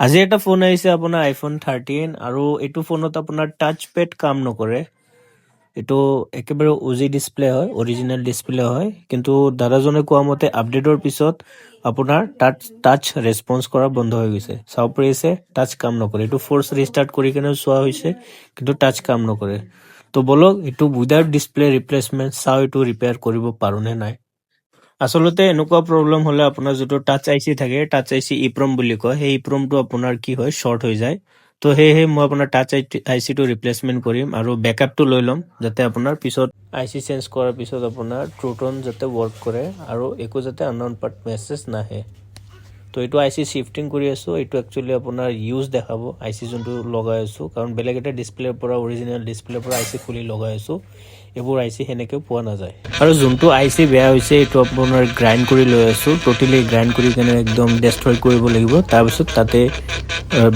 আজি এটা ফোন আহিছে আপোনাৰ iPhone 13 আৰু এইটো ফোনত আপোনাৰ টাচ পেড কাম নকৰে। এইটো একেবাৰে OG ডিসপ্লে হয়, অৰিজিনেল ডিসপ্লে হয়, কিন্তু দাদাজনে কোৱা মতে আপডেটৰ পিছত আপোনাৰ টাচ ৰেসপন্স কৰা বন্ধ হৈ গৈছে। চাব পাৰিছে টাচ কাম নকৰে। এইটো ফোৰ্স ৰিষ্টাৰ্ট কৰি কেনে চোৱা হৈছে কিন্তু টাচ কাম নকৰে। তো বলক এইটো উইদাউট ডিসপ্লে ৰিপ্লেচমেন্ট চাও এইটো ৰিপেয়াৰ কৰিব পাৰো নে নাই। আচলতে এনেকুৱা প্ৰব্লেম হলে আপোনাৰ যিটো টাচ আইচি থাকে, টাচ আইচি ইপ্ৰম বুলি কয়, সেই ইপ্ৰমটো আপোনাৰ কি হয় শ্বৰ্ট হৈ যায়। তো সেয়েহে মই আপোনাৰ টাচ আইচিটো ৰিপ্লেচমেন্ট কৰিম আৰু বেকআপটো লৈ ল'ম যাতে আপোনাৰ পিছত আইচি চেঞ্জ কৰাৰ পিছত আপোনাৰ ট্ৰুটন যাতে ৱৰ্ক কৰে আৰু একো যাতে আনন'ন পাৰ্ট মেছেজ নাহে। তো এইটো আইচি শিফটিং কৰি আছো। এইটো একচুৱেলি আপোনাৰ ইউজ দেখাব আইচি যোনটো লগাই আছো, কাৰণ বেলেগ এটা ডিসপ্লেৰ পৰা অৰিজিনেল ডিসপ্লেৰ পৰা আইচি খুলি লগাই আছো। এইবোৰ আইচি সেনেকে পোৱা নাযায়। আৰু যোনটো আইচি বেয়া হৈছে এইটো আপোনাৰ গ্ৰাইণ্ড কৰি লৈ আছো, টোটেলি গ্ৰাইণ্ড কৰি কেনে একদম ডেষ্ট্ৰয় কৰিব লাগিব। তাৰপিছত তাতে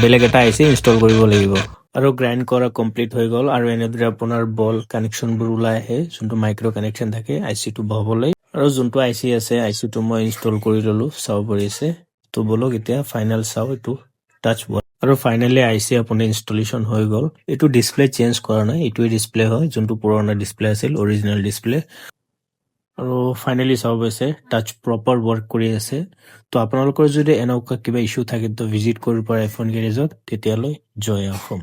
বেলেগ এটা আইচি ইনষ্টল কৰিব লাগিব। আৰু গ্ৰাইণ্ড কৰা কমপ্লিট হৈ গ'ল আৰু এনেদৰে আপোনাৰ বল কানেকশ্যনবোৰ ওলাই আহে, যোনটো মাইক্ৰ' কানেকশ্যন থাকে আইচিটো বহাবলৈ। আৰু যোনটো আইচি আছে আইচিটো মই ইনষ্টল কৰি ললো, চাব পাৰিছে। তো বলক এতিয়া ফাইনেল চাও এইটো টাচ আৰু ফাইনেলি আইচি আপোনাৰ ইনষ্টলেশ্যন হৈ গ'ল। এইটো ডিসপ্লে চেঞ্জ কৰা নাই, এইটোৱে ডিসপ্লে হয় যোনটো পুৰণা ডিসপ্লে আছিল, অৰিজিনেল ডিসপ্লে। আৰু ফাইনেলি চাব পাইছে টাচ প্ৰপাৰ ৱৰ্ক কৰি আছে। তো আপোনালোকৰ যদি এনেকুৱা কিবা ইছ্যু থাকে তো ভিজিট কৰিব পাৰে iPhone গেৰেজত। তেতিয়ালৈ জয় অসম।